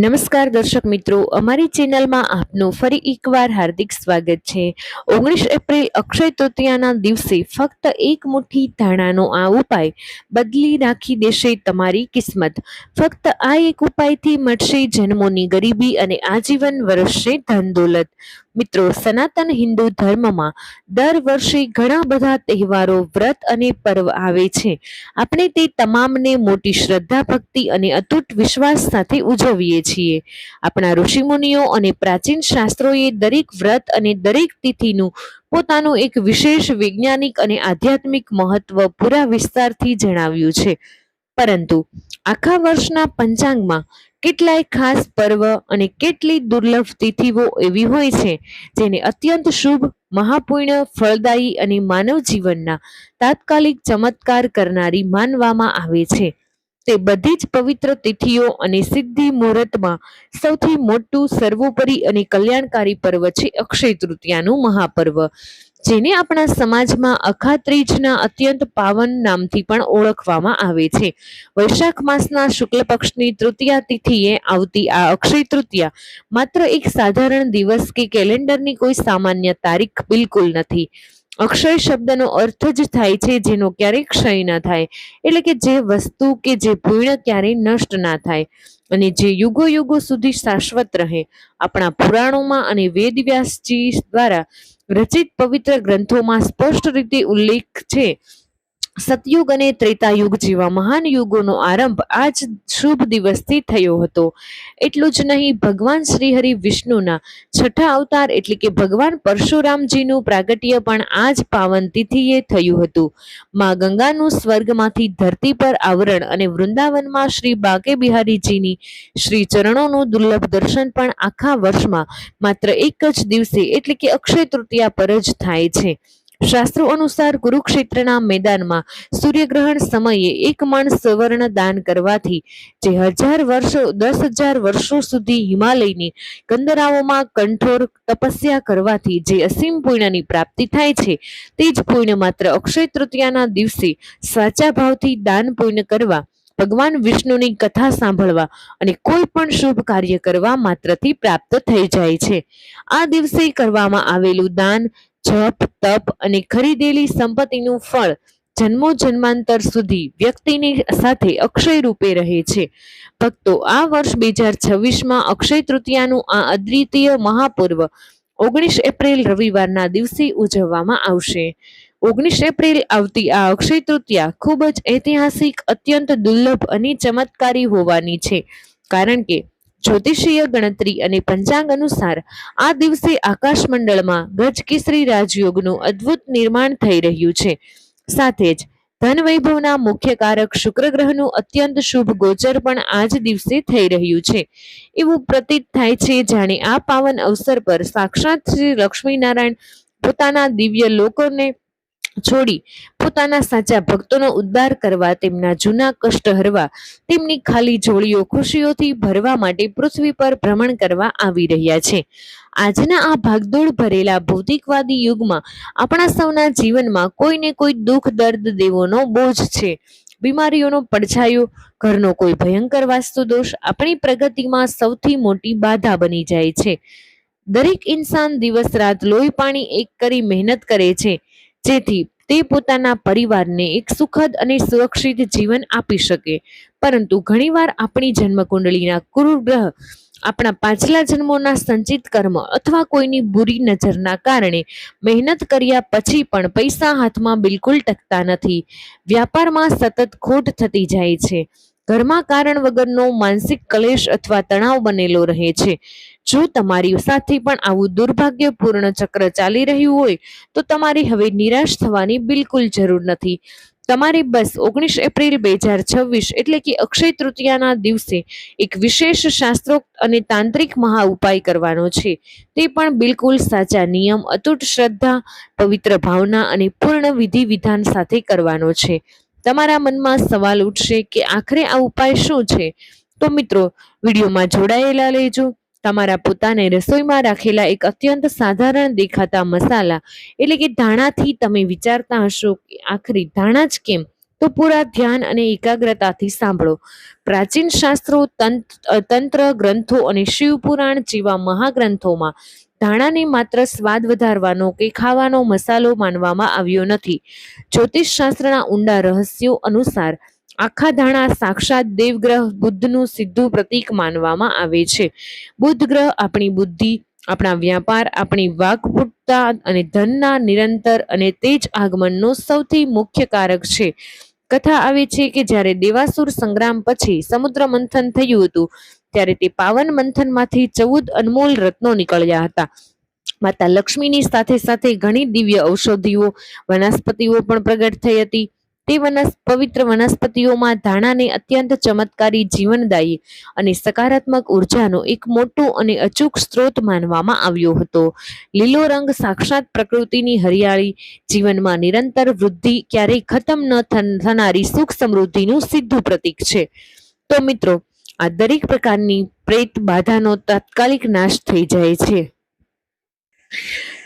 નમસ્કાર દર્શક મિત્રો, અમારી ચેનલમાં આપનું ફરી એકવાર હાર્દિક સ્વાગત છે। 19 એપ્રિલ અક્ષય તૃતીયાના દિવસે ફક્ત એક મુઠ્ઠી ધાણાનો આ ઉપાય બદલી નાખી દેશે તમારી કિસ્મત। ફક્ત આ એક ઉપાયથી મટશે જન્મોની ગરીબી અને આજીવન વરસશે ધન દોલત। મિત્રો, સનાતન હિન્દુ ધર્મમાં દર વર્ષે ઘણા બધા તહેવારો, વ્રત અને પર્વ આવે છે। આપણે તે તમામને મોટી શ્રદ્ધા, ભક્તિ અને અતૂટ વિશ્વાસ સાથે ઉજવીએ છીએ। આપણા ઋષિમુનિઓ અને પ્રાચીન શાસ્ત્રોએ દરેક વ્રત અને દરેક તિથિનું પોતાનું એક વિશેષ વૈજ્ઞાનિક અને આધ્યાત્મિક મહત્વ પૂરા વિસ્તારથી જણાવ્યું છે। પરંતુ આખા વર્ષના પંચાંગમાં કેટલાય ખાસ પર્વ અને કેટલી દુર્લભ તિથિઓ એવી હોય છે જેને અત્યંત શુભ, મહાપુણ્ય, ફળદાયી અને માનવ જીવનના તાત્કાલિક ચમત્કાર કરનારી માનવામાં આવે છે। તે બધી જ પવિત્ર તિથિઓ અને સિદ્ધિ મુહૂર્તમાં સૌથી મોટું, સર્વોપરી અને કલ્યાણકારી પર્વ છે અક્ષય તૃતીયાનું મહાપર્વ, જેને આપણા સમાજમાં અખાત્રીજના અત્યંત પાવન નામથી પણ ઓળખવામાં આવે છે। વૈશાખ માસના શુક્લ પક્ષની તૃતીયા તિથિએ આવતી આ અક્ષય તૃતીયા માત્ર એક સાધારણ દિવસ કે કેલેન્ડરની કોઈ સામાન્ય તારીખ બિલકુલ નથી। અક્ષય શબ્દનો અર્થ જ થાય છે જેનો ક્યારેય ક્ષય ન થાય, એટલે કે જે વસ્તુ કે જે પુણ્ય ક્યારેય નષ્ટ ના થાય અને જે યુગો યુગો સુધી શાશ્વત રહે। આપણા પુરાણોમાં અને વેદવ્યાસજી દ્વારા રચિત પવિત્ર ગ્રંથોમાં સ્પષ્ટ રીતે ઉલ્લેખ છે। સતયુગ અને ત્રેતાયુગ જેવા મહાન યુગોનો આરંભ આ જ શુભ દિવસથી થયો હતો। એટલું જ નહીં, ભગવાન શ્રી હરિ વિષ્ણુના છઠ્ઠા અવતાર એટલે કે ભગવાન પરશુરામજીનું પ્રાગટ્ય પણ આ જ પાવન તિથિએ થયું હતું। માં ગંગાનું સ્વર્ગમાંથી ધરતી પર આવરણ અને વૃંદાવનમાં શ્રી બાંકે બિહારીજીની શ્રી ચરણોનું દુર્લભ દર્શન પણ આખા વર્ષમાં માત્ર એક જ દિવસે એટલે કે અક્ષય તૃતીયા પર જ થાય છે। શાસ્ત્રો અનુસાર કુરુક્ષેત્રના મેદાનમાં સૂર્યગ્રહણ સમયે એક મણ સુવર્ણ દાન કરવાથી, જે 10,000 વર્ષો સુધી હિમાલયની કંદરાઓમાં કઠોર તપસ્યા કરવાથી જે અસીમ પુણ્યની પ્રાપ્તિ થાય છે, તે જ પુણ્ય માત્ર અક્ષય તૃતીયાના દિવસે સાચા ભાવથી દાન પુણ્ય કરવા, ભગવાન વિષ્ણુની કથા સાંભળવા અને કોઈ પણ શુભ કાર્ય કરવા માત્રથી પ્રાપ્ત થઈ જાય છે। આ દિવસે કરવામાં આવેલું દાન, જપ, તપ અને ખરીદેલી સંપત્તિનું ફળ જન્મો જન્માંતર સુધી વ્યક્તિની સાથે અક્ષય રૂપે રહે છે। ભક્તો, આ વર્ષ 2026માં અક્ષય તૃતીયાનું આ અદ્વિતીય મહાપર્વ 19 એપ્રિલ રવિવારના દિવસે ઉજવવામાં આવશે। 19 એપ્રિલ આવતી આ અક્ષય તૃતીયા ખૂબ જ ઐતિહાસિક, અત્યંત દુર્લભ અને ચમત્કારી હોવાની છે, કારણ કે જ્યોતિષીય ગણતરી અને પંચાંગ અનુસાર આ દિવસે આકાશમંડળમાં ગજકેસરી રાજયોગનું અદ્ભુત નિર્માણ થઈ રહ્યું છે। સાથે જ ધન વૈભવના મુખ્ય કારક શુક્ર ગ્રહનું અત્યંત શુભ ગોચર પણ આ જ દિવસે થઈ રહ્યું છે। એવું પ્રતીત થાય છે જાણે આ પાવન અવસર પર સાક્ષાત શ્રી લક્ષ્મીનારાયણ પોતાના દિવ્ય લોકોને છોડી પોતાના સાચા ભક્તોનો ઉદ્ધાર કરવા, તેમના જૂના કષ્ટ હરવા, તેમની ખાલી ઝોળીઓ ખુશીઓથી ભરવા માટે પૃથ્વી પર ભ્રમણ કરવા આવી રહ્યા છે। આજના આ ભાગદોડ ભરેલા ભૌતિકવાદી યુગમાં આપણા સૌના જીવનમાં કોઈને કોઈ દુઃખ, દર્દ દેવોનો બોજ છે। બીમારીઓનો પડછાયો, ઘરનો કોઈ ભયંકર વાસ્તુ દોષ આપણી પ્રગતિમાં સૌથી મોટી બાધા બની જાય છે। દરેક ઇન્સાન દિવસ રાત લોહી પાણી એક કરી મહેનત કરે છે, જેથી તે પોતાના પરિવારને એક સુખદ અને સુરક્ષિત જીવન આપી શકે, પરંતુ ઘણીવાર આપણી જન્મકુંડળીના ક્રૂર ગ્રહ, આપણા પાછલા જન્મોના સંચિત કર્મ અથવા કોઈની બુરી નજરના કારણે મહેનત કર્યા પછી પણ પૈસા હાથમાં બિલકુલ ટકતા નથી। વ્યાપારમાં સતત ખોટ થતી જાય છે। ઘરમાં કારણ વગરનો માનસિક કલેશ અથવા તણાવ બનેલો રહે છે। જો તમારી સાથે પણ આવું દુર્ભાગ્યપૂર્ણ ચક્ર ચાલી રહ્યું હોય તો તમારે હવે નિરાશ થવાની બિલકુલ જરૂર નથી। તમારે બસ 19 એપ્રિલ 2026 એટલે કે અક્ષય તૃતીયાના દિવસે એક વિશેષ શાસ્ત્રોક્ત અને તાંત્રિક મહા ઉપાય કરવાનો છે, તે પણ બિલકુલ સાચા નિયમ, અતૂટ શ્રદ્ધા, પવિત્ર ભાવના અને પૂર્ણ વિધિ વિધાન સાથે કરવાનો છે। તમારા મનમાં સવાલ ઉઠશે કે આખરે આ ઉપાય શું છે? તો મિત્રો, વિડીયોમાં જોડાયેલા રહેજો। તમારા પોતાને રસોઈમાં રાખેલા એક અત્યંત સાધારણ દેખાતા મસાલા એટલે કે ધાણાથી તમે વિચારતા હશો કે આખરે ધાણા જ કેમ, તો પૂરા ધ્યાન અને એકાગ્રતાથી સાંભળો. પ્રાચીન શાસ્ત્રો, તંત્ર ગ્રંથો અને શિવપુરાણ જેવા મહાગ્રંથોમાં ધાણાને માત્ર સ્વાદ વધારવાનો કે ખાવાનો મસાલો માનવામાં આવ્યો નથી. જ્યોતિષ શાસ્ત્રના ઊંડા રહસ્યો અનુસાર આખા ધાણા સાક્ષાત દેવગ્રહ બુદ્ધનું સીધું પ્રતીક માનવામાં આવે છે. બુદ્ધ ગ્રહ આપણી બુદ્ધિ, આપણા વ્યાપાર, આપણી વાકપટુતા અને ધનના નિરંતર અને તેજ આગમનનો સૌથી મુખ્ય કારક છે. કથા આવે છે કે જ્યારે દેવાસુર સંગ્રામ પછી સમુદ્ર મંથન થયું હતું, ત્યારે તે પાવન મંથનમાંથી 14 અનમોલ રત્નો નીકળ્યા હતા. માતા લક્ષ્મીની સાથે સાથે ઘણી દિવ્ય ઔષધિઓ, વનસ્પતિઓ પણ પ્રગટ થઈ હતી. તે પવિત્ર વનસ્પતિઓમાં ધાણાને અત્યંત ચમત્કારી, જીવનદાયી અને સકારાત્મક ઉર્જાનો એક મોટો અને અચૂક સ્ત્રોત માનવામાં આવ્યો હતો. લીલો રંગ સાક્ષાત પ્રકૃતિની હરિયાળી, જીવનમાં નિરંતર વૃદ્ધિ, ક્યારેય ખતમ ન થનારી સુખ સમૃદ્ધિનું સીધું પ્રતીક છે. તો મિત્રો, આ દરેક પ્રકારની પ્રેત બાધાનો તાત્કાલિક નાશ થઈ જાય છે.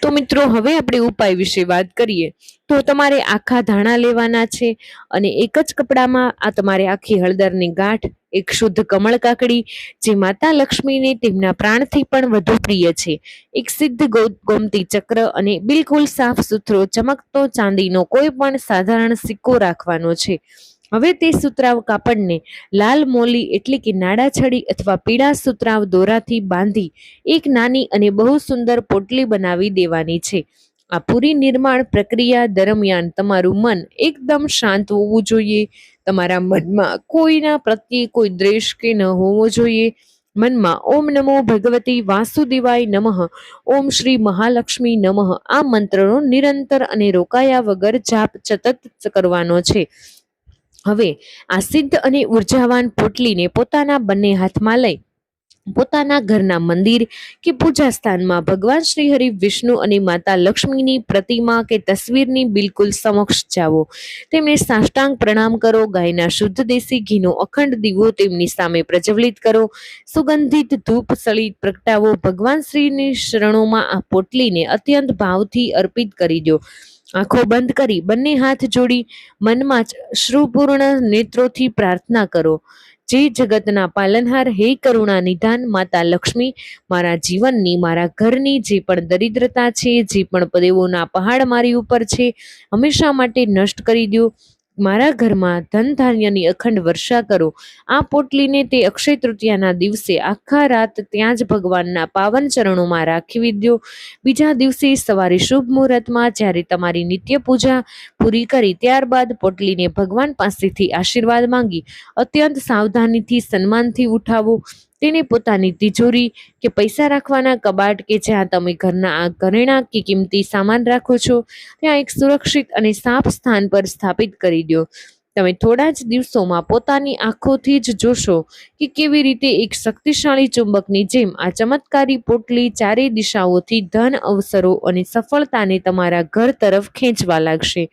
તો મિત્રો, હવે આપણે ઉપાય વિશે વાત કરીએ. તો તમારે આખા ધાણા લેવાના છે અને એક જ કપડામાં તમારે આખી હળદરની ગાંઠ, એક શુદ્ધ કમળ કાકડી જે માતા લક્ષ્મીને તેમના પ્રાણથી પણ વધુ પ્રિય છે, એક સિદ્ધ ગોમતી ચક્ર અને બિલકુલ સાફ સુથરો ચમકતો ચાંદીનો કોઈ પણ સાધારણ સિક્કો રાખવાનો છે. હવે તે સુતરાવ કાપડને લાલ મોલી એટલે કે નાડા છડી અથવા પીળા સુતરાવ દોરાથી બાંધી એક નાની અને બહુ સુંદર પોટલી બનાવી દેવાની છે. આ પૂરી નિર્માણ પ્રક્રિયા દરમિયાન તમારું મન એકદમ શાંત હોવું જોઈએ. તમારા મનમાં કોઈના પ્રત્યે કોઈ દ્વેષ કે ન હોવો જોઈએ. મનમાં ઓમ નમો ભગવતી વાસુદેવાય નમઃ, ઓમ શ્રી મહાલક્ષ્મી નમઃ આ મંત્રનો નિરંતર અને રોકાયા વગર જાપ સતત કરવાનો છે. હવે આ સિદ્ધ અને ઉર્જાવાન પોટલીને પોતાના બંને હાથમાં લઈ પોતાના ઘરના મંદિર કે પૂજા સ્થાનમાં ભગવાન શ્રી હરિ, વિષ્ણુ અને માતા લક્ષ્મીની પ્રતિમા કે તસવીરની બિલકુલ સમક્ષ જાઓ. તેમને સાષ્ટાંગ પ્રણામ કરો. ગાયના શુદ્ધ દેશી ઘીનો અખંડ દીવો તેમની સામે પ્રજ્વલિત કરો. સુગંધિત ધૂપ સળી પ્રગટાવો. ભગવાન શ્રીની શરણોમાં આ પોટલીને અત્યંત ભાવથી અર્પિત કરી દો. આંખો બંધ કરી બંને હાથ જોડી મનમાં શ્રુપૂર્ણ નેત્રોથી પ્રાર્થના કરો. જે જગતના પાલનહાર, હે કરુણા નિધાન માતા લક્ષ્મી, મારા જીવનની, મારા ઘરની જે પણ દરિદ્રતા છે, જે પણ દેવોના પહાડ મારી ઉપર છે, હંમેશા માટે નષ્ટ કરી દો. મારા ઘરમાં ધન ધાન્યની અખંડ વર્ષા કરો. આ પોટલીને તે અક્ષય તૃતીયાના દિવસે આખા રાત ત્યાં જ ભગવાનના પાવન ચરણોમાં રાખી દો. બીજા દિવસે સવારે શુભ મુહૂર્તમાં જ્યારે તમારી નિત્ય પૂજા પૂરી કરી ત્યારબાદ પોટલીને ભગવાન પાસેથી આશીર્વાદ માંગી અત્યંત સાવધાનીથી, સન્માનથી ઉઠાવો. તેને પોતાની તિજોરી કે પૈસા રાખવાના કબાટ કે જ્યાં તમે ઘરના આ ઘરેણા કે કિંમતી સામાન રાખો છો ત્યાં એક સુરક્ષિત અને સાફ સ્થાન પર સ્થાપિત કરી દો. તમે થોડા જ દિવસોમાં પોતાની આંખોથી જ જોશો કે કેવી રીતે એક શક્તિશાળી ચુંબકની જેમ આ ચમત્કારી પોટલી ચારે દિશાઓથી ધન, અવસરો અને સફળતાને તમારા ઘર તરફ ખેંચવા લાગશે.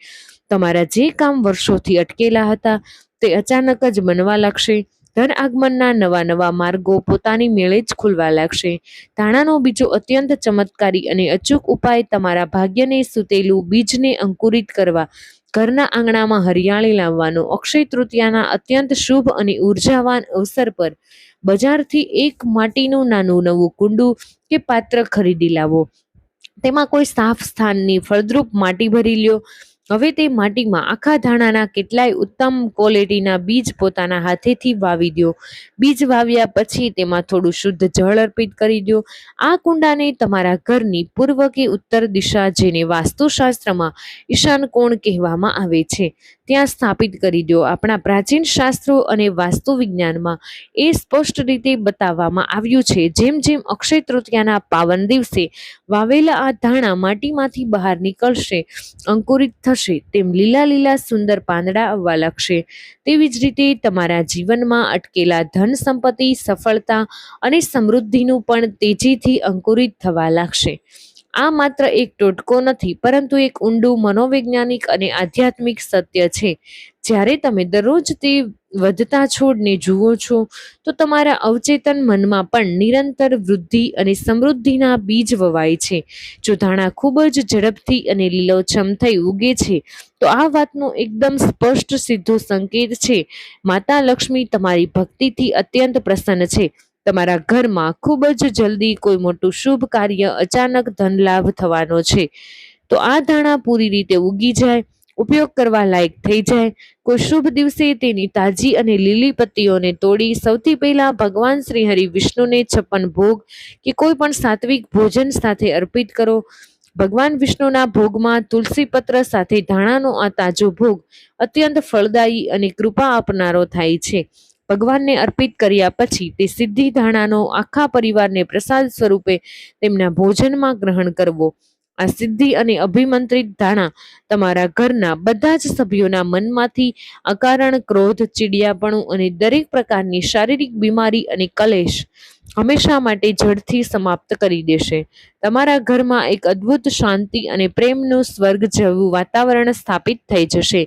તમારા જે કામ વર્ષોથી અટકેલા હતા તે અચાનક જ બનવા લાગશે. ધન આગમનના નવા નવા માર્ગો પોતાની મેળે જ ખુલવા લાગશે. ધાણાનો બીજો અત્યંત ચમત્કારી અને અચૂક ઉપાય તમારા ભાગ્યને સૂતેલું બીજને અંકુરિત કરવા, ઘરના આંગણામાં હરિયાળી લાવવાનો. અક્ષય તૃતીયાના અત્યંત શુભ અને ઉર્જાવાન અવસર પર બજારથી એક માટીનું નાનું નવું કુંડું કે પાત્ર ખરીદી લાવો. તેમાં કોઈ સાફ સ્થાનની ફળદ્રુપ માટી ભરી લ્યો. હવે તે માટીમાં આખા ધાણાના કેટલાય ઉત્તમ ક્વોલિટીના બીજ પોતાના હાથેથી વાવી દો. બીજ વાવ્યા પછી તેમાં થોડું શુદ્ધ જળ અર્પિત કરી દો. આ કુંડાને તમારા ઘરની પૂર્વ કે ઉત્તર દિશા, જેને વાસ્તુશાસ્ત્રમાં ઈશાન કોણ કહેવામાં આવે છે, ત્યાં સ્થાપિત કરી દો. આપણા પ્રાચીન શાસ્ત્રો અને વાસ્તુ વિજ્ઞાનમાં એ સ્પષ્ટ રીતે બતાવવામાં આવ્યું છે, જેમ જેમ અક્ષય તૃતીયાના પાવન દિવસે વાવેલા આ ધાણા માટીમાંથી બહાર નીકળશે, અંકુરિત થશે, તેમ લીલા લીલા સુંદર પાંદડા આવવા લાગશે. તેવી જ રીતે તમારા જીવનમાં અટકેલા ધન, સંપત્તિ, સફળતા અને સમૃદ્ધિનું પણ તેજીથી અંકુરિત થવા લાગશે. આ માત્ર એક ટોટકો નથી, પરંતુ એક ઊંડું મનોવૈજ્ઞાનિક અને આધ્યાત્મિક સત્ય છે. જ્યારે તમે દરરોજ તે વધતા છોડને જુઓ છો, તો તમારા અવચેતન મનમાં પણ નિરંતર વૃદ્ધિ અને સમૃદ્ધિના બીજ વવાય છે. જો ધાણા ખૂબ જ ઝડપથી અને લીલોછમ થઈ ઉગે છે, તો આ વાતનો એકદમ સ્પષ્ટ સીધો સંકેત છે. માતા લક્ષ્મી તમારી ભક્તિથી અત્યંત પ્રસન્ન છે. તમારા ઘરમાં ખૂબ જ જલ્દી કોઈ મોટું શુભ કાર્ય, અચાનક ધન લાભ થવાનો છે. તો આ ધાણા પૂરી રીતે ઉગી જાય, ઉપયોગ કરવા લાયક થઈ જાય, કોઈ શુભ દિવસે તેની તાજી અને લીલી પત્તીઓને તોડી સૌથી પહેલા ભગવાન શ્રી હરિ વિષ્ણુને 56 ભોગ કે કોઈ પણ સાત્વિક ભોજન સાથે અર્પિત કરો. ભગવાન વિષ્ણુના ભોગમાં તુલસી પત્ર સાથે ધાણાનો આ તાજો ભોગ અત્યંત ફળદાયી અને કૃપા આપનારો થાય છે. ભગવાનને અર્પિત કર્યા પછી તે સિદ્ધિ ધાણાનો આખા પરિવારને પ્રસાદ સ્વરૂપે તેમના ભોજનમાં ગ્રહણ કરવો. આ સિદ્ધિ અને અભિમંત્રિત ધાણા તમારા ઘરના બધા જ સભ્યોના મનમાંથી અકારણ ક્રોધ, ચીડિયાપણું અને દરેક પ્રકારની શારીરિક બીમારી અને કલેશ હંમેશા માટે જડથી સમાપ્ત કરી દેશે. તમારા ઘરમાં એક અદ્ભુત શાંતિ અને પ્રેમનું સ્વર્ગ જેવું વાતાવરણ સ્થાપિત થઈ જશે.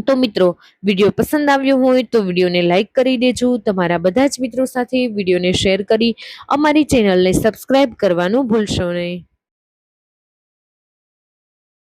તો મિત્રો, વિડીયો પસંદ આવ્યો હોય તો વિડીયોને લાઈક કરી દેજો. તમારા બધા જ મિત્રો સાથે વિડીયોને શેર કરી અમારી ચેનલને સબસ્ક્રાઇબ કરવાનું ભૂલશો નહીં.